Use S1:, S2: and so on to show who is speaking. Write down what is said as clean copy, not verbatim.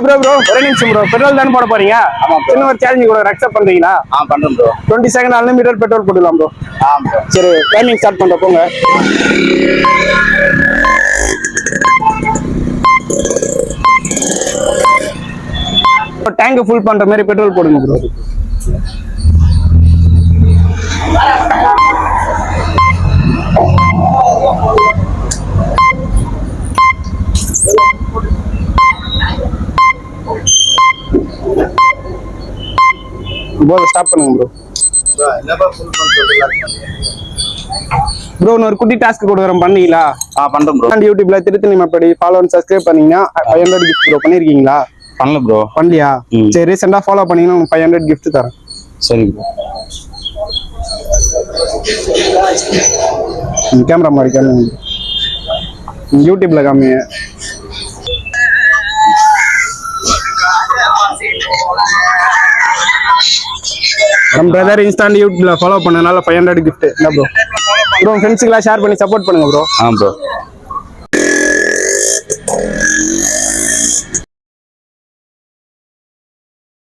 S1: Bro ஒரே நிமிஷம் bro. Petrol தானே போட போறீங்க? சின்ன ஒரு சேலஞ்ச் கூட அக்செப்ட் பண்றீங்களா?
S2: பண்றேன் ப்ரோ.
S1: 20 செகண்ட் அன்லிமிட்டட் பெட்ரோல் போட்டுடலாம் ப்ரோ.
S2: ப்ரோ.
S1: சரி டைமிங் ஸ்டார்ட் பண்ற போங்க. டேங்க் ஃபுல் பண்ற மாதிரி பெட்ரோல் போடுங்க ப்ரோ. ஸ்டாப் பண்ணுங்க ப்ரோ. ப்ரோ ஒரு குட்டி டாஸ்க் கொடுக்குறோம் பண்ணீங்களா?
S2: பண்றேன் ப்ரோ.
S1: யூடியூப்ல திருத்தணி மப்படி ஃபாலோ அண்ட் சப்ஸ்கிரைப் பண்ணீங்கன்னா 500 கிஃப்ட் ப்ரோ. பண்ணிருக்கீங்களா?
S2: பண்ணல ப்ரோ.
S1: பண்ணலையா? சரி ரீசெண்டா ஃபாலோ பண்ணீங்கன்னா 500 கிஃப்ட் தரேன்.
S2: சரி ப்ரோ.
S1: கேமரா மாதிரி காமி, யூடியூப்ல காமி. நம்ம பிரதர் இன்ஸ்டாண்ட் யூடியூப்ல ஃபாலோ பண்ணனால 500 கிஃப்ட். என்ன ப்ரோ? ப்ரோ ஃப்ரெண்ட்ஸ்க்குலாம் ஷேர் பண்ணி சப்போர்ட் பண்ணுங்க ப்ரோ.
S2: ப்ரோ.